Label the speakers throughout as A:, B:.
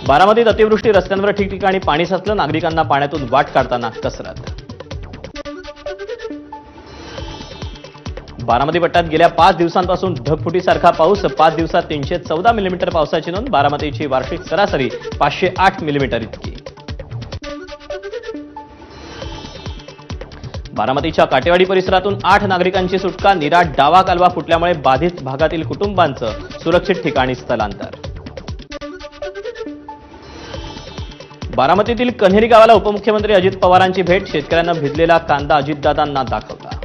A: बारामतीत अतिवृष्टी, रस्त्यांवर ठिकठिकाणी पाणी साचलं, नागरिकांना पाण्यातून वाट काढताना कसरत। बारामती पट्ट्यात गेल्या 5 दिवसांपासून ढगफुटीसारखा पाऊस, 5 दिवसात 314 मिलीमीटर पावसाची नोंद, बारामतीची वार्षिक सरासरी 508 मिलीमीटर इतकी। बारामतीच्या काटेवाडी परिसरातून 8 नागरिकांची सुटका, नीरा डावा कालवा फुटल्यामुळे बाधित भागातील कुटुंबांचं सुरक्षित ठिकाणी स्थलांतर। बारामतीतील कन्हेरी गावाला उपमुख्यमंत्री अजित पवारांची भेट, शेतकऱ्यांना भिजलेला कांदा अजितदादांना दाखवला।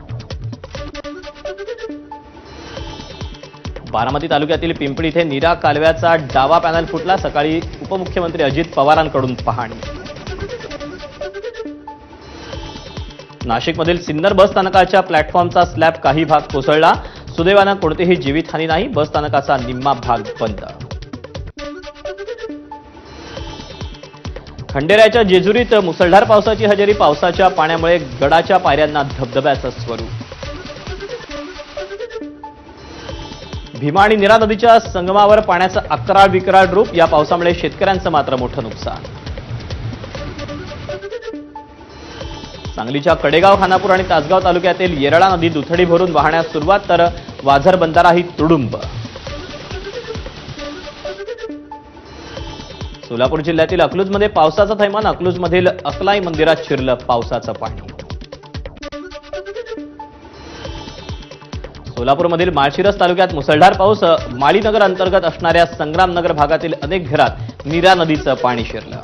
A: बारामती तालुक्यातील पिंपळी इथे नीरा कालव्याचा डावा पॅनल फुटला, सकाळी उपमुख्यमंत्री अजित पवारांकडून पाहणी। नाशिकमधील सिन्नर बस स्थानकाच्या प्लॅटफॉर्मचा स्लॅब काही भाग कोसळला, सुदैवानं कोणतीही जीवितहानी नाही, बस स्थानकाचा निम्मा भाग बंद। खंडेरायाच्या जेजुरीत मुसळधार पावसाची हजेरी, पावसाच्या पाण्यामुळे गडाच्या पायऱ्यांना धबधब्याचं स्वरूप। भीमा आणि नीरा नदीच्या संगमावर पाण्याचं अकराळ विकराळ रूप, या पावसामुळे शेतकऱ्यांचं मात्र मोठं नुकसान। सांगलीच्या कडेगाव, खानापूर आणि तासगाव तालुक्यातील येरळा नदी दुथडी भरून वाहण्यास सुरुवात, तर वाझर बंधाराही तुडुंब। सोलापूर जिल्ह्यातील अकलूजमध्ये पावसाचं थैमान, अकलूजमधील अकलाई मंदिरात शिरलं पावसाचं पाणी। सोलापूरमधील माळशिरस तालुक्यात मुसळधार पाऊस, माळीनगर अंतर्गत असणाऱ्या संग्रामनगर भागातील अनेक घरात नीरा नदीचं पाणी शिरलं।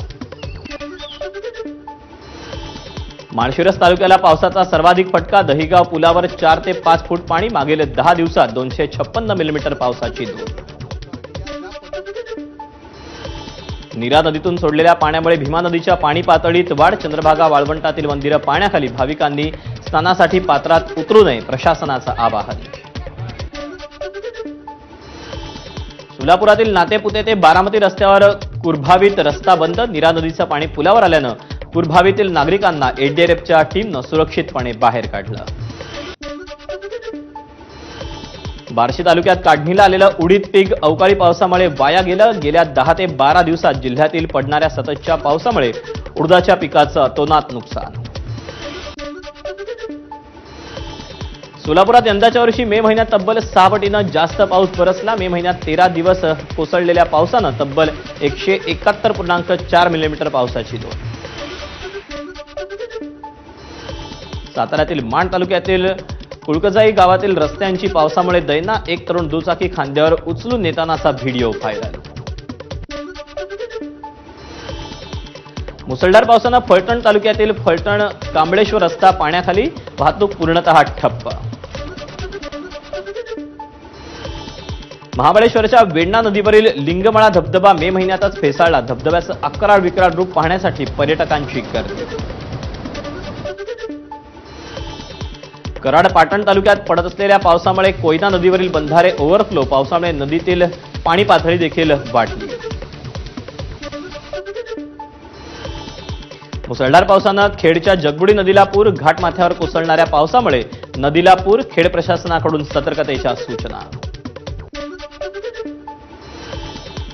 A: माळशिरस तालुक्याला पावसाचा सर्वाधिक फटका, दहिगाव पुलावर 4 ते 5 फूट पाणी, मागील 10 दिवसात 256 मिलीमीटर पावसाची नोंद। नीरा नदीतून सोडलेल्या पाण्यामुळे भीमा नदीच्या पाणी पातळीत वाढ, चंद्रभागा वाळवंटातील मंदिरं पाण्याखाली, भाविकांनी स्नानासाठी पात्रात उतरू नये, प्रशासनाचं आवाहन। सोलापुरातील नातेपुते ते बारामती रस्त्यावर कुरभावीत रस्ता बंद, नीरा नदीचं पाणी पुलावर आल्यानं कुरभावीतील नागरिकांना एडीआरएफच्या टीमनं सुरक्षितपणे बाहेर काढलं। बार्शी तालुक्यात काढणीला आलेलं उडीद पीक अवकाळी पावसामुळे वाया गेलं, गेल्या 10 ते 12 दिवसात जिल्ह्यातील पडणाऱ्या सततच्या पावसामुळे उडदाच्या पिकाचं अतोनात नुकसान। सोलापुरात यंदाच्या वर्षी मे महिन्यात तब्बल 6 पटीनं जास्त पाऊस बरसला, मे महिन्यात 13 दिवस कोसळलेल्या पावसानं तब्बल 171.4 मिलीमीटर पावसाची नोंद। साताऱ्यातील माण तालुक्यातील कुळकजाई गावातील रस्त्यांची पावसामुळे दैना, एक तरुण दुचाकी खांद्यावर उचलून नेतानाचा व्हिडिओ व्हायरल। मुसळधार पावसानं फलटण तालुक्यातील फलटण कांबळेश्वर रस्ता पाण्याखाली, वाहतूक पूर्णतः ठप्प। महाबळेश्वरच्या वेण्णा नदीवरील लिंगमळा धबधबा मे महिन्यातच फेसाळला, धबधब्याचं अकराळ विकराळ रूप पाहण्यासाठी पर्यटकांची गर्दी। कराड पाटण तालुक्यात पडत असलेल्या पावसामुळे कोयना नदीवरील बंधारे ओव्हरफ्लो, पावसामुळे नदीतील पाणी पातळी देखील वाढली। मुसळधार पावसानं खेडच्या जगबुडी नदीला पूर, घाटमाथ्यावर कोसळणाऱ्या पावसामुळे नदीला पूर, खेड प्रशासनाकडून सतर्कतेच्या सूचना।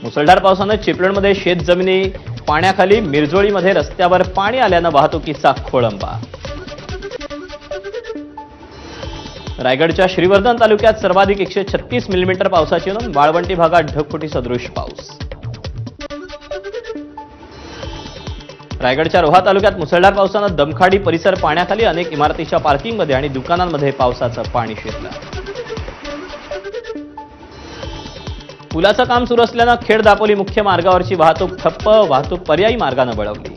A: मुसळधार पावसानं चिपळूणमध्ये शेतजमिनी पाण्याखाली, मिरजोळीमध्ये रस्त्यावर पाणी आल्यानं वाहतुकीचा खोळंबा। रायगडच्या श्रीवर्धन तालुक्यात सर्वाधिक 136 मिलीमीटर पावसाची नोंद, वाळवंटी भागात ढगफुटी सदृश पाऊस। रायगडच्या रोहा तालुक्यात मुसळधार पावसानं दमखाडी परिसर पाण्याखाली, अनेक इमारतीच्या पार्किंगमध्ये आणि दुकानांमध्ये पावसाचं पाणी शिरलं। पुलाचं काम सुरू असल्यानं खेड दापोली मुख्य मार्गावरची वाहतूक ठप्प, वाहतूक पर्यायी मार्गानं वळवली।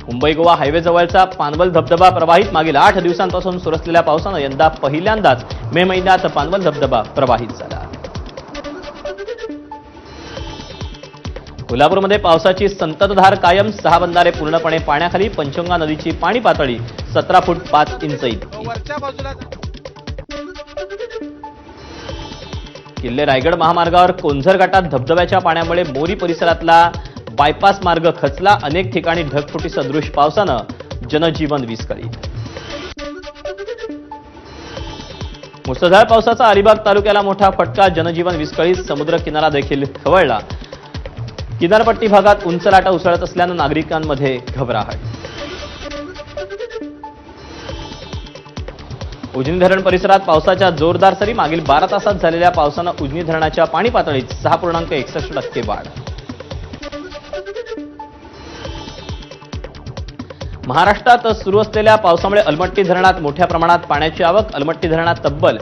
A: मुंबई गोवा हायवे जवळचा पानवल धबधबा प्रवाहित, मागील 8 दिवसांपासून सुरू असलेल्या पावसानं यंदा पहिल्यांदाच मे महिन्यात पानवल धबधबा प्रवाहित झाला। कोल्हापूरमध्ये पावसाची संततधार कायम, 6 बंधारे पूर्णपणे पाण्याखाली, पंचगंगा नदीची पाणी पातळी 17 फूट 5 इंच इतकी। किल्ले रायगड महामार्गावर कोंझर घाटात धबधब्याच्या पाण्यामुळे मोरी परिसरातला बायपास मार्ग खचला, अनेक ठिकाणी ढगफुटी सदृश पावसानं जनजीवन विस्कळीत। मुसळधार पावसाचा अलिबाग तालुक्याला मोठा फटका, जनजीवन विस्कळीत, समुद्र किनारा देखील खवळला. किनारपट्टी भागात उंच लाटा उसळत असल्यानं नागरिकांमध्ये घबराहट. उजनी धरण परिसरात पावसाच्या जोरदार सरी, मागील 12 तासात झालेल्या पावसानं उजनी धरणाच्या पाणी पातळीत 6.61% वाढ. महाराष्ट्रात सुरू असलेल्या पावसामुळे अलमट्टी धरणात मोठ्या प्रमाणात पाण्याची आवक. अलमट्टी धरणात तब्बल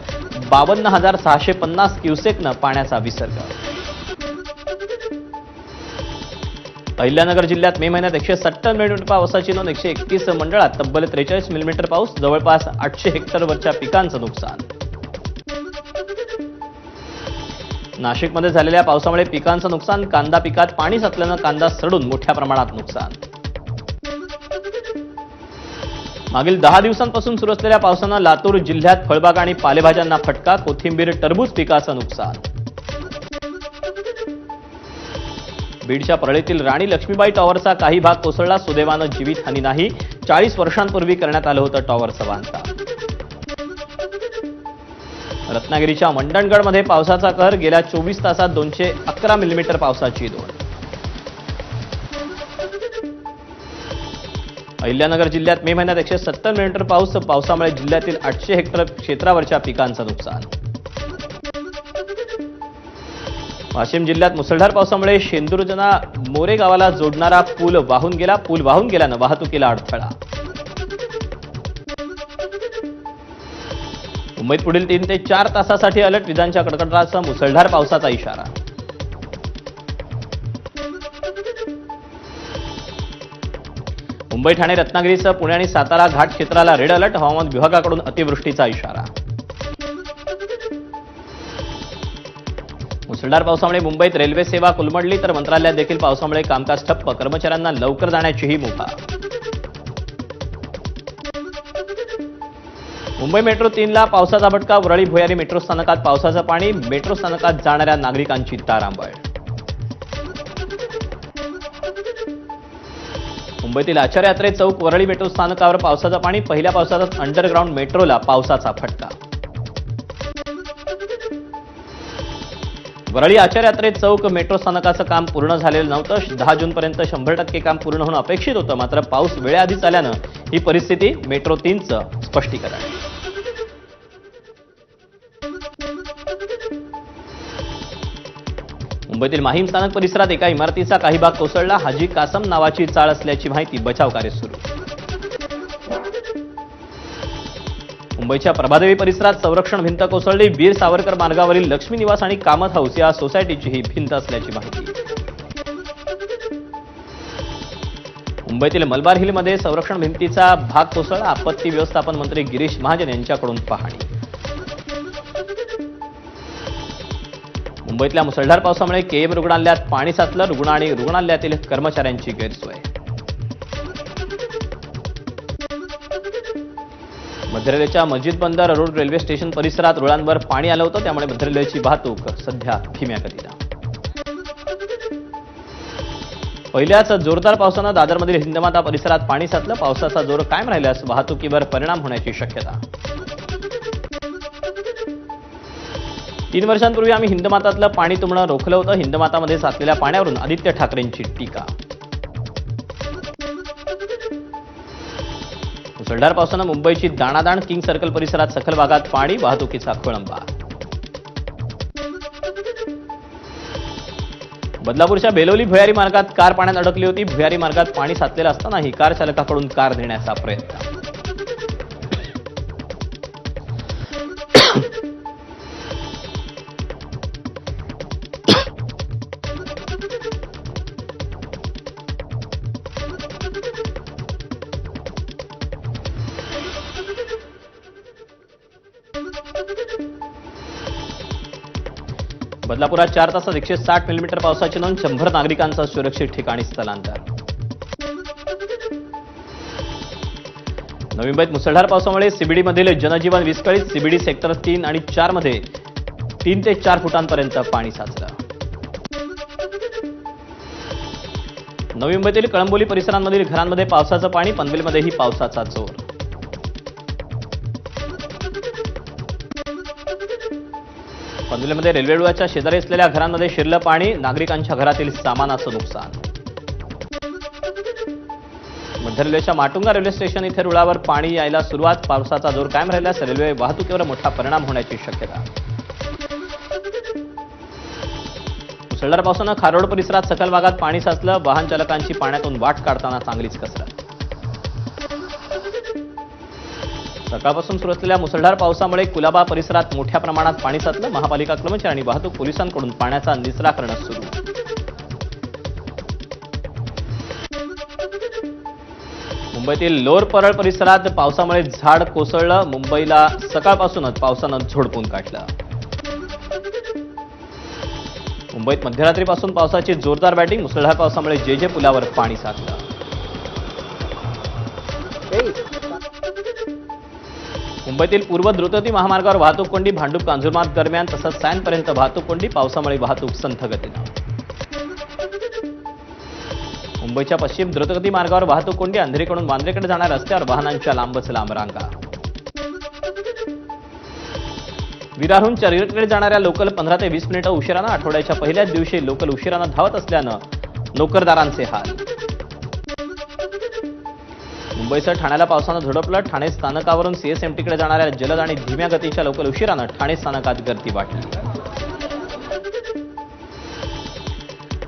A: 52,650 क्युसेकनं पाण्याचा विसर्ग. अहिल्यानगर जिल्ह्यात मे महिन्यात 170 मिलीमीटर पावसाची नोंद. 131 मंडळात तब्बल 43 मिलीमीटर पाऊस. जवळपास 800 हेक्टरवरच्या पिकांचं नुकसान. नाशिकमध्ये झालेल्या पावसामुळे पिकांचं नुकसान. कांदा पिकात पाणी साचल्यानं कांदा सडून मोठ्या प्रमाणात नुकसान. मागील 10 दिवसांपासून सुरू असलेल्या पावसानं लातूर जिल्ह्यात फळबाग आणि पालेभाज्यांना फटका. कोथिंबीर, टरबूज पिकाचं नुकसान. बीडच्या परळीतील राणी लक्ष्मीबाई टॉवरचा काही भाग कोसळला. सुदैवानं जीवितहानी नाही. 40 वर्षांपूर्वी करण्यात आलं होतं टॉवरचं बांधकाम. रत्नागिरीच्या मंडणगडमध्ये पावसाचा कहर. गेल्या 24 तासात 211 मिलीमीटर पावसाची नोंद. अहिल्यानगर जिल्ह्यात मे महिन्यात 170 मिलीमीटर पाऊस. पावसामुळे जिल्ह्यातील 800 हेक्टर क्षेत्रावरच्या पिकांचं नुकसान. वाशिम जिल्ह्यात मुसळधार पावसामुळे शेंदुर्जना मोरे गावाला जोडणारा पूल वाहून गेला. पूल वाहून गेल्यानं वाहतुकीला अडथळा. मुंबईत पुढील 3 ते 4 तासासाठी अलर्ट. विजांच्या कडकडाटासह मुसळधार पावसाचा इशारा. मुंबई, ठाणे, रत्नागिरीसह पुणे आणि सातारा घाट क्षेत्राला रेड अलर्ट. हवामान विभागाकडून अतिवृष्टीचा इशारा. मुसळधार पावसामुळे मुंबईत रेल्वे सेवा कोलमडली, तर मंत्रालयात देखील पावसामुळे कामकाज ठप्प. कर्मचाऱ्यांना लवकर जाण्याचीही मुभा. मुंबई मेट्रो 3ला पावसाचा फटका. वरळी भुयारी मेट्रो स्थानकात पावसाचं पाणी. मेट्रो स्थानकात जाणाऱ्या नागरिकांची तारांबळ. मुंबईतील आचार्य यात्रे चौक वरळी मेट्रो स्थानकावर पावसाचं पाणी. पहिल्या पावसातच अंडरग्राऊंड मेट्रोला पावसाचा फटका. वरळी आचार्य यात्रे चौक मेट्रो स्थानकाचं काम पूर्ण झालेलं नव्हतं. 10 जूनपर्यंत 100% काम पूर्ण होणं अपेक्षित होतं. मात्र पाऊस वेळेआधीच आल्यानं ही परिस्थिती. मेट्रो 3चं स्पष्टीकरण. मुंबईतील माहीम स्थानक परिसरात एका इमारतीचा काही भाग कोसळला. हाजी कासम नावाची चाळ असल्याची माहिती. बचाव कार्य सुरू. मुंबईच्या प्रभादेवी परिसरात संरक्षण भिंत कोसळली. वीर सावरकर मार्गावरील लक्ष्मी निवास आणि कामत हाऊस या सोसायटीची ही भिंत असल्याची माहिती. मुंबईतील मलबार हिलमध्ये संरक्षण भिंतीचा भाग कोसळला. आपत्ती व्यवस्थापन मंत्री गिरीश महाजन यांच्याकडून पाहणी. मुंबईतल्या मुसळधार पावसामुळे केएम रुग्णालयात पाणी साचलं. रुग्ण आणि रुग्णालयातील कर्मचाऱ्यांची गैरसोय. मध्य रेल्वेच्या मस्जिद बंदर रोड रेल्वे स्टेशन परिसरात रुळांवर पाणी आलं होतं. त्यामुळे मध्य रेल्वेची वाहतूक सध्या धीम्या गतीला. पहिल्याच जोरदार पावसानं दादरमधील हिंदमाता परिसरात पाणी साचलं. पावसाचा जोर कायम राहिल्यास वाहतुकीवर परिणाम होण्याची शक्यता. 3 वर्षांपूर्वी आम्ही हिंदमातातलं पाणी तुंबणं रोखलं होतं. हिंदमातामध्ये साचलेल्या पाण्यावरून आदित्य ठाकरेंची टीका. मुसळधार पावसानं मुंबईची दाणादाण. किंग सर्कल परिसरात सखल भागात पाणी. वाहतुकीचा खोळंबा. बदलापूरच्या बेलोली भुयारी मार्गात कार पाण्यात अडकली होती. भुयारी मार्गात पाणी साचलेलं असतानाही कार चालकाकडून कार नेण्याचा प्रयत्न. बदलापुरात 4 तासात 160 मिलीमीटर पावसाची नोंद. 100 नागरिकांचं सुरक्षित ठिकाणी स्थलांतर. नवी मुंबईत मुसळधार पावसामुळे सीबीडीमधील जनजीवन विस्कळीत. सीबीडी सेक्टर 3 आणि 4 मध्ये 3 ते 4 फुटांपर्यंत पाणी साचलं. नवी मुंबईतील कळंबोली परिसरांमधील घरांमध्ये पावसाचं पाणी. पनवेलमध्येही पावसाचा जोर. पनवेलमध्ये रेल्वे रुळाच्या शेजारी असलेल्या घरांमध्ये शिरलं पाणी, नागरिकांच्या घरातील सामानाचं नुकसान. मध्य रेल्वेच्या माटुंगा रेल्वे स्टेशन इथे रुळावर पाणी यायला सुरुवात. पावसाचा जोर कायम राहिल्यास रेल्वे वाहतुकीवर मोठा परिणाम होण्याची शक्यता. मुसळधार पावसानं खारोड परिसरात सखल भागात पाणी साचलं. वाहन चालकांची पाण्यातून वाट काढताना चांगलीच कसरत. सकाळपासून सुरू असलेल्या मुसळधार पावसामुळे कुलाबा परिसरात मोठ्या प्रमाणात पाणी साचलं. महापालिका कर्मचारी आणि वाहतूक पोलिसांकडून पाण्याचा निचरा करणं सुरू. मुंबईतील लोअर परळ परिसरात पावसामुळे झाड कोसळलं. मुंबईला सकाळपासूनच पावसानं झोडपून काढलं. मुंबईत मध्यरात्रीपासून पावसाची जोरदार बॅटिंग. मुसळधार पावसामुळे जे पुलावर पाणी साचलं. मुंबईतील पूर्व द्रुतगती महामार्गावर वाहतूक कोंडी. भांडूप कांजूरमार्ग दरम्यान तसंच सॅनपर्यंत वाहतूक कोंडी. पावसामुळे वाहतूक संथ गतीनं. मुंबईच्या पश्चिम द्रुतगती मार्गावर वाहतूक कोंडी. अंधेरीकडून वांद्रेकडे जाणाऱ्या रस्त्यावर वाहनांच्या लांबच लांब रांगा. विरारहून चर्चगेटकडे जाणाऱ्या लोकल 15 ते 20 मिनिटं उशिरानं. आठवड्याच्या पहिल्याच दिवशी लोकल उशिरानं धावत असल्यानं नोकरदारांचे हाल. मुंबईसह ठाण्याला पावसानं झोडपलं. ठाणे स्थानकावरून सीएसएमटीकडे जाणाऱ्या जलद आणि धीम्या गतीच्या लोकल उशिरानं ठाणे स्थानकात गर्दी वाढली.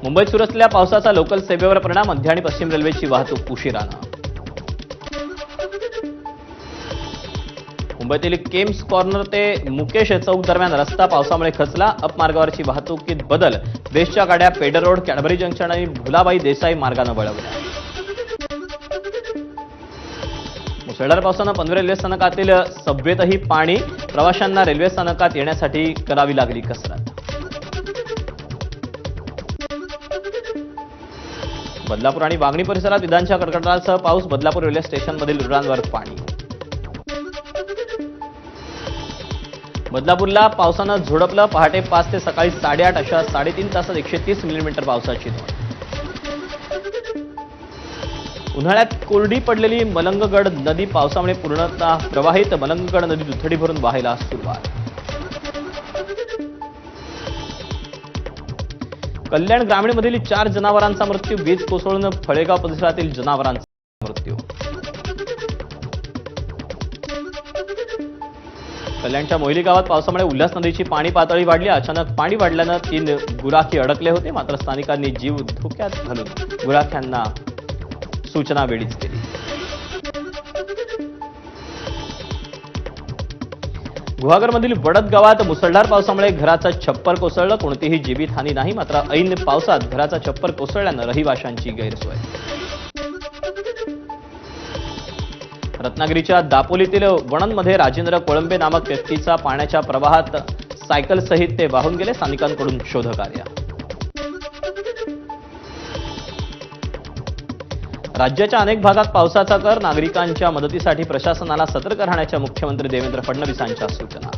A: मुंबईत सुरू असलेल्या पावसाचा लोकल सेवेवर परिणाम. मध्य आणि पश्चिम रेल्वेची वाहतूक उशिरानं. मुंबईतील केम्स कॉर्नर ते मुकेश चौक दरम्यान रस्ता पावसामुळे खचला. अपमार्गावरची वाहतुकीत बदल. बेस्टच्या गाड्या पेडर रोड, कॅडबरी जंक्शन आणि भुलाबाई देसाई मार्गानं वळवल्या. मुसळधार पावसानं पनवेल रेल्वे स्थानकातील सबवेतही पाणी. प्रवाशांना रेल्वे स्थानकात येण्यासाठी करावी लागली कसरत. बदलापूर आणि वांगणी परिसरात विजांच्या कडकडाटासह पाऊस. बदलापूर रेल्वे स्टेशनमधील रुळांवर पाणी. बदलापूरला पावसानं झोडपलं. पहाटे 5 ते सकाळी 8:30 अशा 3.5 तासात 130 मिलीमीटर पावसाची नोंद. उन्हाळ्यात कोरडी पडलेली मलंगगड नदी पावसामुळे पूर्णतः प्रवाहित. मलंगगड नदी दुथडी भरून वाहायला सुरुवात. कल्याण ग्रामीणमधील 4 जनावरांचा मृत्यू. वीज कोसळून फळेगाव परिसरातील जनावरांचा मृत्यू. कल्याणच्या मोहिली गावात पावसामुळे उल्हास नदीची पाणी पातळी वाढली. अचानक पाणी वाढल्यानं 3 गुराखी अडकले होते. मात्र स्थानिकांनी जीव धोक्यात घालून गुराख्यांना सूचना वेळीच केली. गुहागरमधील वडद गावात मुसळधार पावसामुळे घराचं छप्पर कोसळलं. कोणतीही जीवितहानी नाही. मात्र ऐन पावसात घराचा छप्पर कोसळल्यानं रहिवाशांची गैरसोय. रत्नागिरीच्या दापोलीतील वणंदमध्ये राजेंद्र कोळंबे नामक व्यक्तीचा पाण्याच्या प्रवाहात सायकलसहित ते वाहून गेले. स्थानिकांकडून शोधकार्य. राज्याच्या अनेक भागात पावसाचा कहर. नागरिकांच्या मदतीसाठी प्रशासनाला सतर्क राहण्याच्या मुख्यमंत्री देवेंद्र फडणवीसांच्या सूचना.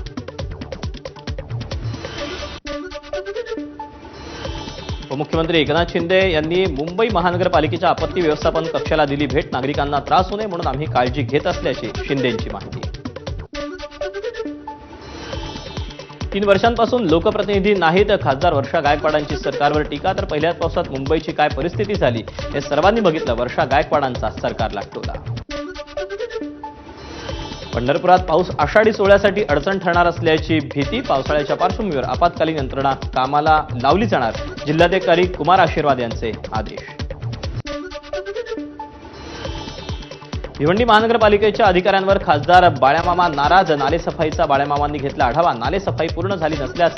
A: उपमुख्यमंत्री एकनाथ शिंदे यांनी मुंबई महानगरपालिकेच्या आपत्ती व्यवस्थापन कक्षाला दिली भेट. नागरिकांना त्रास होऊ नये म्हणून आम्ही काळजी घेत असल्याची शिंदेंची माहिती. 3 वर्षांपासून लोकप्रतिनिधी नाहीत. खासदार वर्षा गायकवाडांची सरकारवर टीका. तर पहिल्याच पावसात मुंबईची काय परिस्थिती झाली हे सर्वांनी बघितलं. वर्षा गायकवाडांचा सरकारला टोला. पंढरपुरात पाऊस आषाढी सोहळ्यासाठी अडचण ठरणार असल्याची भीती. पावसाळ्याच्या पार्श्वभूमीवर आपत्कालीन यंत्रणा कामाला लावली जाणार. जिल्हाधिकारी कुमार आशीर्वाद यांचे आदेश. भिवंडी महानगरपालिकेच्या अधिकाऱ्यांवर खासदार बाळ्यामामा नाराज. नालेसफाईचा बाळ्यामामांनी घेतला आढावा. नालेसफाई पूर्ण झाली नसल्यास